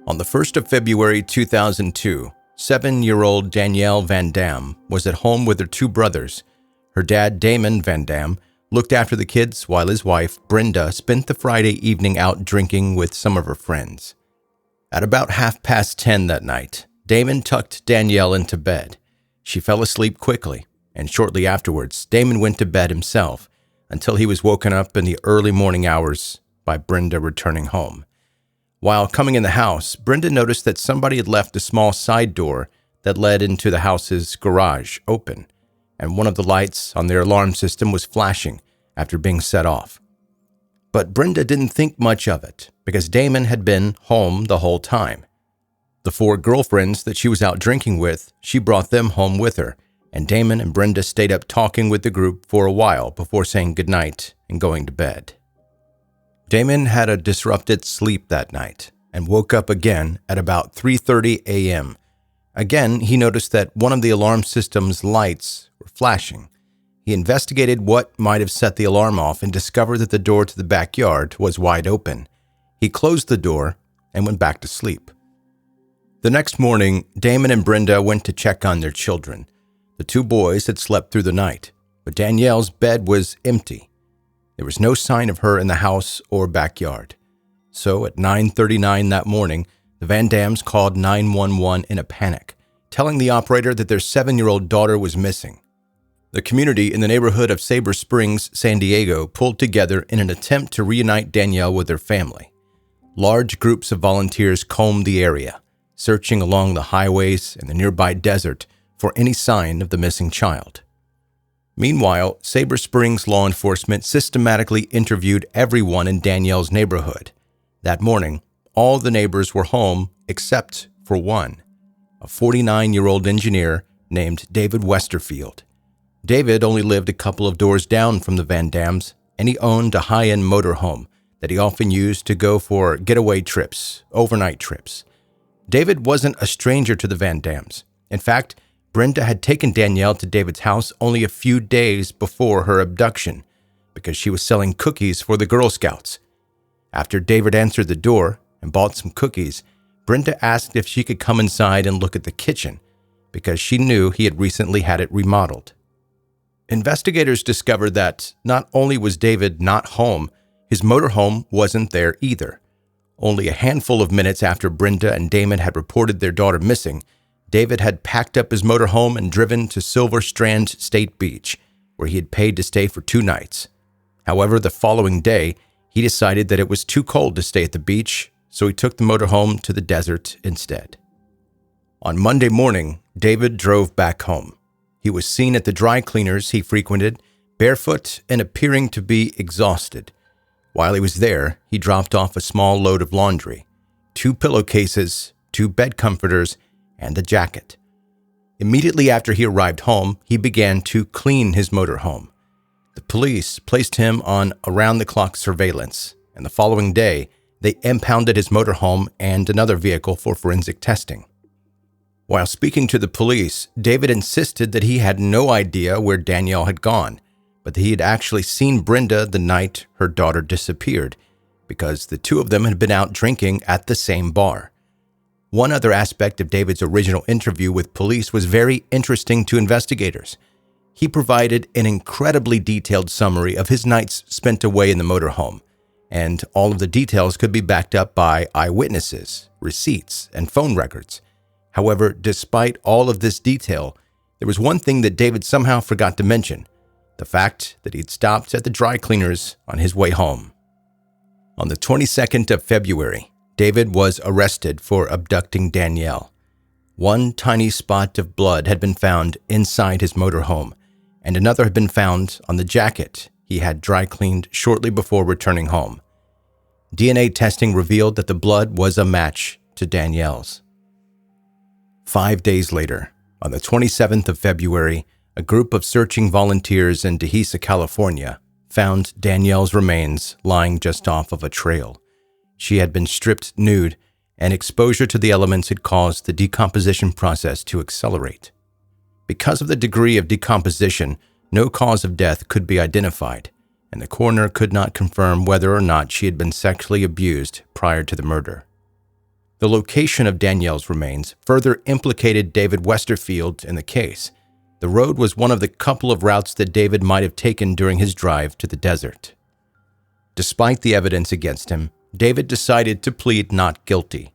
On the 1st of February 2002, 7-year-old Damon van Dam was at home with her two brothers. Her dad, Damon van Dam, looked after the kids while his wife, Brenda, spent the Friday evening out drinking with some of her friends. At about 10:30 that night, Damon tucked Danielle into bed. She fell asleep quickly, and shortly afterwards, Damon went to bed himself until he was woken up in the early morning hours by Brenda returning home. While coming in the house, Brenda noticed that somebody had left a small side door that led into the house's garage open, and one of the lights on their alarm system was flashing after being set off. But Brenda didn't think much of it because Damon had been home the whole time. The 4 girlfriends that she was out drinking with, she brought them home with her, and Damon and Brenda stayed up talking with the group for a while before saying goodnight and going to bed. Damon had a disrupted sleep that night and woke up again at about 3:30 a.m. Again, he noticed that one of the alarm system's lights were flashing. He investigated what might have set the alarm off and discovered that the door to the backyard was wide open. He closed the door and went back to sleep. The next morning, Damon and Brenda went to check on their children. The 2 boys had slept through the night, but Danielle's bed was empty. There was no sign of her in the house or backyard. So at 9:39 that morning, the Van Dams called 911 in a panic, telling the operator that their 7-year-old daughter was missing. The community in the neighborhood of Sabre Springs, San Diego, pulled together in an attempt to reunite Danielle with her family. Large groups of volunteers combed the area, searching along the highways and the nearby desert for any sign of the missing child. Meanwhile, Sabre Springs law enforcement systematically interviewed everyone in Danielle's neighborhood. That morning, all the neighbors were home except for one, a 49-year-old engineer named David Westerfield. David only lived a couple of doors down from the Van Dams, and he owned a high-end motorhome that he often used to go for getaway trips, overnight trips. David wasn't a stranger to the Van Dams. In fact, Brenda had taken Danielle to David's house only a few days before her abduction because she was selling cookies for the Girl Scouts. After David answered the door and bought some cookies, Brenda asked if she could come inside and look at the kitchen because she knew he had recently had it remodeled. Investigators discovered that not only was David not home, his motorhome wasn't there either. Only a handful of minutes after Brenda and Damon had reported their daughter missing, David had packed up his motorhome and driven to Silver Strand State Beach, where he had paid to stay for 2 nights. However, the following day, he decided that it was too cold to stay at the beach, so he took the motorhome to the desert instead. On Monday morning, David drove back home. He was seen at the dry cleaners he frequented, barefoot and appearing to be exhausted. While he was there, he dropped off a small load of laundry, 2 pillowcases, 2 bed comforters, and a jacket. Immediately after he arrived home, he began to clean his motorhome. The police placed him on around-the-clock surveillance, and the following day, they impounded his motorhome and another vehicle for forensic testing. While speaking to the police, David insisted that he had no idea where Danielle had gone, but that he had actually seen Brenda the night her daughter disappeared, because the 2 of them had been out drinking at the same bar. One other aspect of David's original interview with police was very interesting to investigators. He provided an incredibly detailed summary of his nights spent away in the motorhome, and all of the details could be backed up by eyewitnesses, receipts, and phone records. However, despite all of this detail, there was one thing that David somehow forgot to mention, the fact that he'd stopped at the dry cleaners on his way home. On the 22nd of February, David was arrested for abducting Danielle. One tiny spot of blood had been found inside his motorhome, and another had been found on the jacket he had dry cleaned shortly before returning home. DNA testing revealed that the blood was a match to Danielle's. 5 days later, on the 27th of February, a group of searching volunteers in Dehesa, California, found Danielle's remains lying just off of a trail. She had been stripped nude, and exposure to the elements had caused the decomposition process to accelerate. Because of the degree of decomposition, no cause of death could be identified, and the coroner could not confirm whether or not she had been sexually abused prior to the murder. The location of Danielle's remains further implicated David Westerfield in the case. The road was one of the couple of routes that David might have taken during his drive to the desert. Despite the evidence against him, David decided to plead not guilty.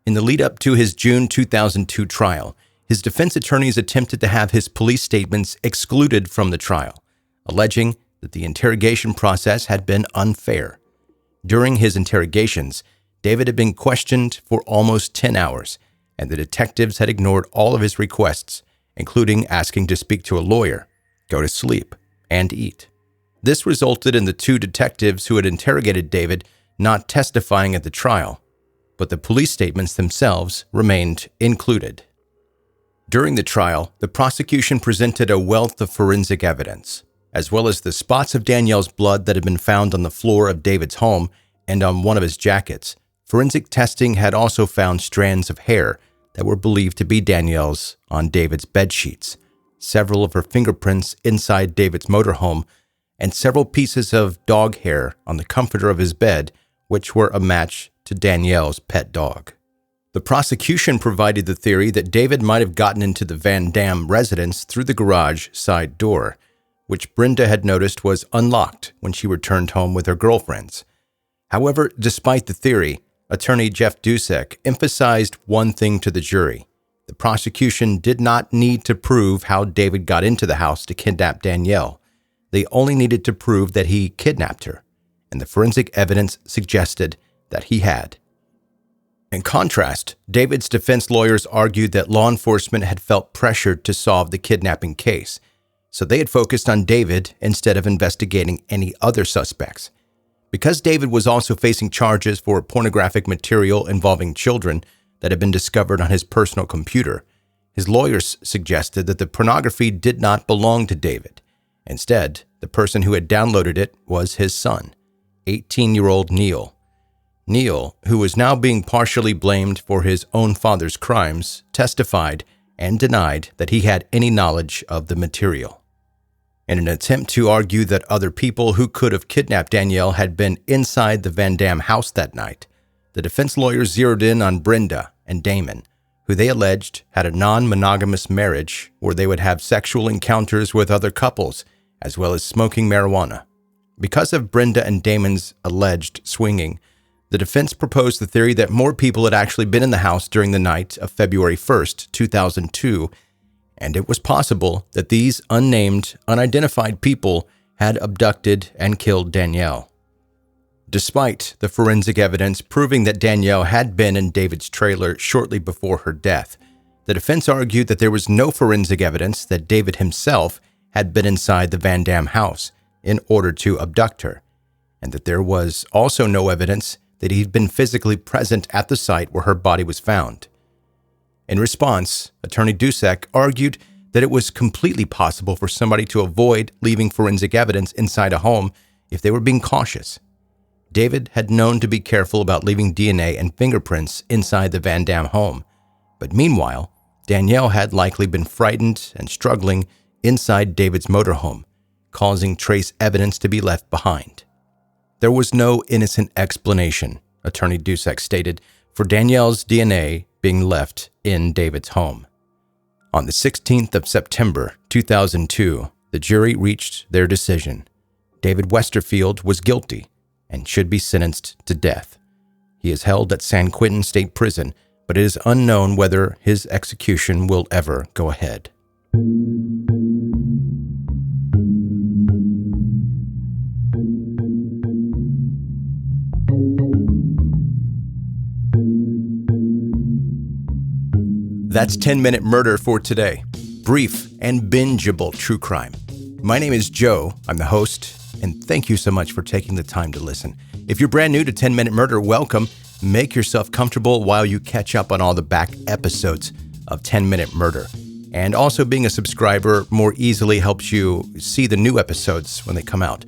In the lead-up to his June 2002 trial, his defense attorneys attempted to have his police statements excluded from the trial, alleging that the interrogation process had been unfair. During his interrogations, David had been questioned for almost 10 hours, and the detectives had ignored all of his requests, including asking to speak to a lawyer, go to sleep, and eat. This resulted in the two detectives who had interrogated David not testifying at the trial, but the police statements themselves remained included. During the trial, the prosecution presented a wealth of forensic evidence, as well as the spots of Danielle's blood that had been found on the floor of David's home and on one of his jackets. Forensic testing had also found strands of hair that were believed to be Danielle's on David's bed sheets, several of her fingerprints inside David's motorhome, and several pieces of dog hair on the comforter of his bed, which were a match to Danielle's pet dog. The prosecution provided the theory that David might have gotten into the Van Dam residence through the garage side door, which Brenda had noticed was unlocked when she returned home with her girlfriends. However, despite the theory, attorney Jeff Dusek emphasized one thing to the jury. The prosecution did not need to prove how David got into the house to kidnap Danielle. They only needed to prove that he kidnapped her, and the forensic evidence suggested that he had. In contrast, David's defense lawyers argued that law enforcement had felt pressured to solve the kidnapping case, so they had focused on David instead of investigating any other suspects. Because David was also facing charges for pornographic material involving children that had been discovered on his personal computer, his lawyers suggested that the pornography did not belong to David. Instead, the person who had downloaded it was his son, 18-year-old Neil. Neil, who was now being partially blamed for his own father's crimes, testified and denied that he had any knowledge of the material. In an attempt to argue that other people who could have kidnapped Danielle had been inside the Van Dam house that night, the defense lawyers zeroed in on Brenda and Damon, who they alleged had a non-monogamous marriage where they would have sexual encounters with other couples, as well as smoking marijuana. Because of Brenda and Damon's alleged swinging, the defense proposed the theory that more people had actually been in the house during the night of February 1st, 2002, and it was possible that these unnamed, unidentified people had abducted and killed Danielle. Despite the forensic evidence proving that Danielle had been in David's trailer shortly before her death, the defense argued that there was no forensic evidence that David himself had been inside the Van Dam house in order to abduct her, and that there was also no evidence that he'd been physically present at the site where her body was found. In response, attorney Dusek argued that it was completely possible for somebody to avoid leaving forensic evidence inside a home if they were being cautious. David had known to be careful about leaving DNA and fingerprints inside the Van Dam home, but meanwhile, Danielle had likely been frightened and struggling inside David's motorhome, causing trace evidence to be left behind. There was no innocent explanation, attorney Dusek stated, for Danielle's DNA being left in David's home. On the 16th of September, 2002, the jury reached their decision. David Westerfield was guilty and should be sentenced to death. He is held at San Quentin State Prison, but it is unknown whether his execution will ever go ahead. That's 10-Minute Murder for today. Brief and bingeable true crime. My name is Joe. I'm the host, and thank you so much for taking the time to listen. If you're brand new to 10-Minute Murder, welcome. Make yourself comfortable while you catch up on all the back episodes of 10-Minute Murder. And also being a subscriber more easily helps you see the new episodes when they come out.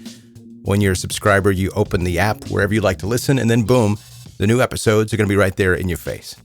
When you're a subscriber, you open the app wherever you like to listen, and then boom, the new episodes are going to be right there in your face.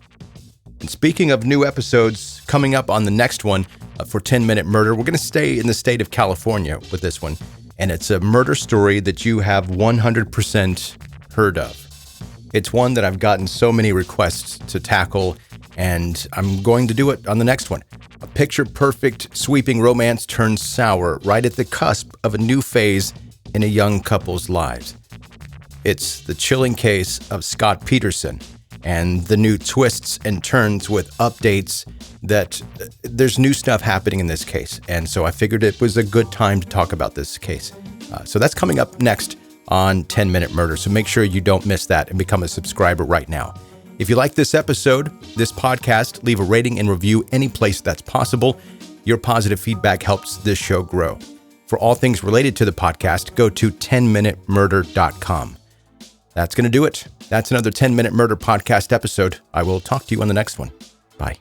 And speaking of new episodes, coming up on the next one for 10-Minute Murder, we're going to stay in the state of California with this one. And it's a murder story that you have 100% heard of. It's one that I've gotten so many requests to tackle, and I'm going to do it on the next one. A picture-perfect, sweeping romance turns sour right at the cusp of a new phase in a young couple's lives. It's the chilling case of Scott Peterson and the new twists and turns with updates that there's new stuff happening in this case. And so I figured it was a good time to talk about this case. So that's coming up next on 10 Minute Murder. So make sure you don't miss that and become a subscriber right now. If you like this episode, this podcast, leave a rating and review any place that's possible. Your positive feedback helps this show grow. For all things related to the podcast, go to 10minutemurder.com. That's going to do it. That's another 10 Minute Murder podcast episode. I will talk to you on the next one. Bye.